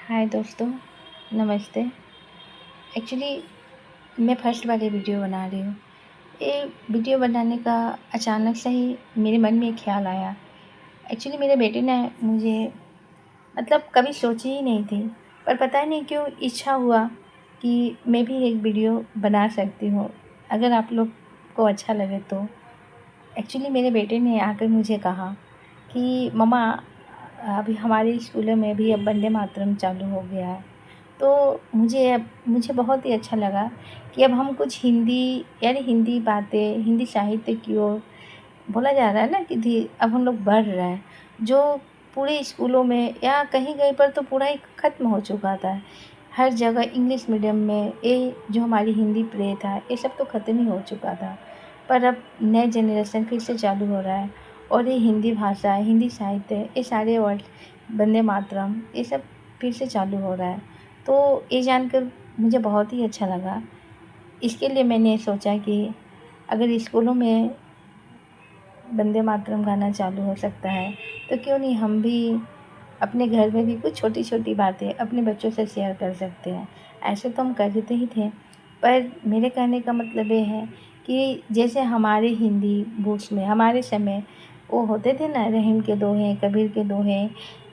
हाय दोस्तों, नमस्ते। एक्चुअली मैं फर्स्ट वाली वीडियो बना रही हूँ। ये वीडियो बनाने का अचानक से ही मेरे मन में एक ख़्याल आया। एक्चुअली मेरे बेटे ने मुझे कभी सोची ही नहीं थी, पर पता नहीं क्यों इच्छा हुआ कि मैं भी एक वीडियो बना सकती हूँ, अगर आप लोग को अच्छा लगे तो। एक्चुअली मेरे बेटे ने आकर मुझे कहा कि मम्मा, अभी हमारे स्कूलों में भी अब वंदे मातरम चालू हो गया है। तो मुझे बहुत ही अच्छा लगा कि अब हम कुछ हिंदी, यानी हिंदी बातें, हिंदी साहित्य की ओर बोला जा रहा है ना कि अब हम लोग बढ़ रहे हैं। जो पूरे स्कूलों में या कहीं कहीं पर तो पूरा ही ख़त्म हो चुका था। हर जगह इंग्लिश मीडियम में ये जो हमारी हिंदी प्रे था, ये सब तो ख़त्म ही हो चुका था। पर अब नए जनरेशन फिर से चालू हो रहा है और ये हिंदी भाषा, हिंदी साहित्य, ये सारे वर्ड, वंदे मातरम, ये सब फिर से चालू हो रहा है। तो ये जानकर मुझे बहुत ही अच्छा लगा। इसके लिए मैंने सोचा कि अगर स्कूलों में वंदे मातरम गाना चालू हो सकता है, तो क्यों नहीं हम भी अपने घर में भी कुछ छोटी-छोटी बातें अपने बच्चों से शेयर कर सकते हैं। ऐसे तो हम करते ही थे, पर मेरे कहने का मतलब ये है कि जैसे हमारे हिंदी बुक्स में हमारे समय वो होते थे ना, रहीम के दोहे, कबीर के दोहे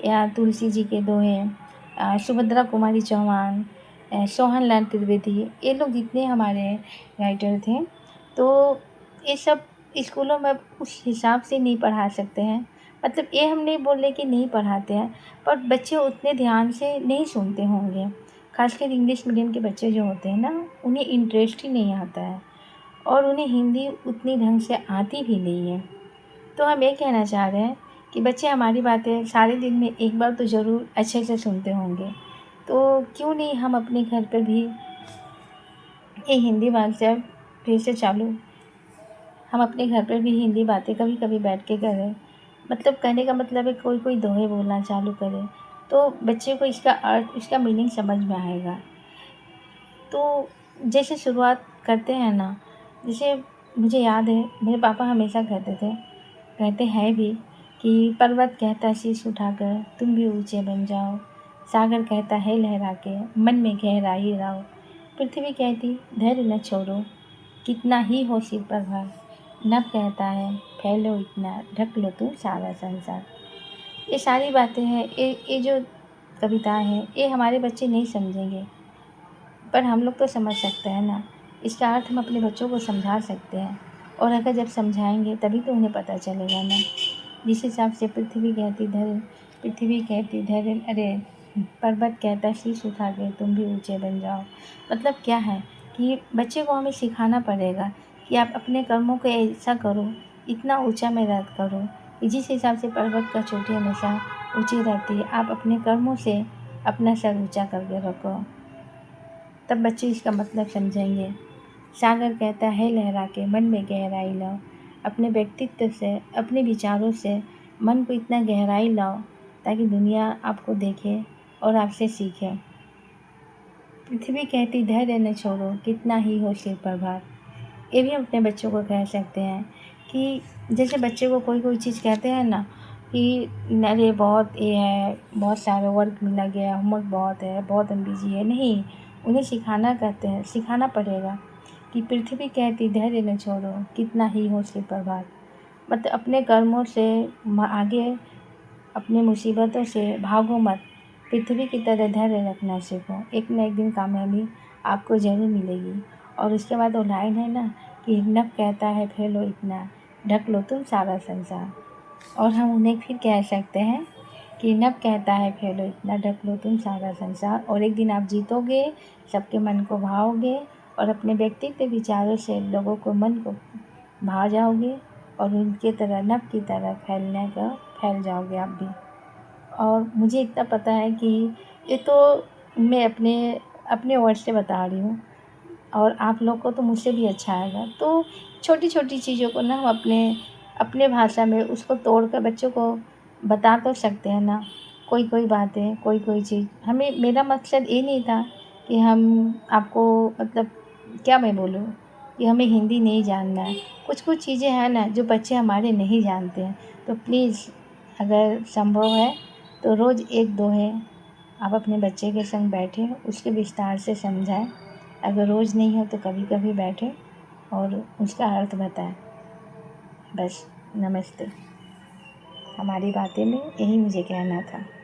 या तुलसी जी के दोहे, सुभद्रा कुमारी चौहान, सोहन लाल त्रिवेदी, ये लोग जितने हमारे राइटर थे, तो ये सब स्कूलों में उस हिसाब से नहीं पढ़ा सकते हैं। ये हम नहीं बोल रहे कि नहीं पढ़ाते हैं, पर बच्चे उतने ध्यान से नहीं सुनते होंगे। ख़ासकर इंग्लिश मीडियम के बच्चे जो होते हैं ना, उन्हें इंटरेस्ट ही नहीं आता है और उन्हें हिंदी उतनी ढंग से आती भी नहीं है। तो हम ये कहना चाह रहे हैं कि बच्चे हमारी बातें सारे दिन में एक बार तो ज़रूर अच्छे से सुनते होंगे। तो क्यों नहीं हम अपने घर पर भी ये हिंदी भाषा फिर से चालू, हम अपने घर पर भी हिंदी बातें कभी कभी बैठ के करें। कहने का मतलब है कोई कोई दोहे बोलना चालू करे, तो बच्चे को इसका अर्थ, इसका मीनिंग समझ में आएगा। तो जैसे शुरुआत करते हैं ना, जैसे मुझे याद है मेरे पापा हमेशा कहते थे, कहते हैं भी, कि पर्वत कहता शीश उठाकर तुम भी ऊंचे बन जाओ, सागर कहता है लहरा के मन में गहराई लाओ, पृथ्वी कहती धैर्य न छोड़ो, कितना ही हो सिर पर भार, नभ कहता है फैलो इतना, ढक लो तुम सारा संसार। ये सारी बातें हैं, ये जो कविताएं हैं, ये हमारे बच्चे नहीं समझेंगे, पर हम लोग तो समझ सकते हैं ना। इसका अर्थ हम अपने बच्चों को समझा सकते हैं, और अगर जब समझाएंगे तभी तो उन्हें पता चलेगा ना। जिस हिसाब से पृथ्वी कहती धैर्य, अरे पर्वत कहता शीश उठा के तुम भी ऊंचे बन जाओ। क्या है कि बच्चे को हमें सिखाना पड़ेगा कि आप अपने कर्मों को ऐसा करो, इतना ऊंचा में रख करो कि जिस हिसाब से पर्वत का चोटी हमेशा ऊंची रहती है, आप अपने कर्मों से अपना सर ऊंचा करके रखो, तब बच्चे इसका मतलब समझेंगे। सागर कहता है लहरा के मन में गहराई लाओ, अपने व्यक्तित्व से, अपने विचारों से मन को इतना गहराई लाओ ताकि दुनिया आपको देखे और आपसे सीखे। पृथ्वी कहती धैर्य न छोड़ो, कितना ही हो सिर पर भार। ये भी हम अपने बच्चों को कह सकते हैं कि जैसे बच्चे को कोई कोई चीज़ कहते हैं ना कि अरे बहुत ये है, बहुत सारा वर्क मिला गया, होमवर्क बहुत है, बहुत हम बिजी है, नहीं, उन्हें सिखाना पड़ेगा कि पृथ्वी कहती धैर्य न छोड़ो, कितना ही हो सिर पर भार। अपने कर्मों से आगे, अपनी मुसीबतों से भागो मत, पृथ्वी की तरह धैर्य रखना सीखो, एक न एक दिन कामयाबी आपको ज़रूर मिलेगी। और उसके बाद वो लाइन है ना कि नभ कहता है फैलो इतना, ढक लो तुम सारा संसार। और हम उन्हें फिर कह सकते हैं कि नभ कहता है फैलो इतना, ढक लो तुम सारा संसार। और एक दिन आप जीतोगे, सबके मन को भाओगे और अपने व्यक्तित्व विचारों से लोगों को मन को भा जाओगे और उनके तरह, नभ की तरह फैल जाओगे आप भी। और मुझे इतना पता है कि ये तो मैं अपने अपने वर्ड से बता रही हूँ, और आप लोग को तो मुझसे भी अच्छा आएगा। तो छोटी छोटी चीज़ों को ना हम अपने अपने भाषा में उसको तोड़ कर बच्चों को बता तो सकते हैं ना। कोई कोई बातें, कोई कोई चीज़, हमें, मेरा मकसद ये नहीं था कि हम आपको, क्या मैं बोलूँ, कि हमें हिंदी नहीं जानना है। कुछ कुछ चीज़ें हैं ना जो बच्चे हमारे नहीं जानते हैं, तो प्लीज़ अगर संभव है तो रोज़ एक दोहे आप अपने बच्चे के संग बैठें, उसके विस्तार से समझाएं। अगर रोज़ नहीं हो तो कभी कभी बैठें और उसका अर्थ बताएं। बस, नमस्ते। हमारी बातें में यही मुझे कहना था।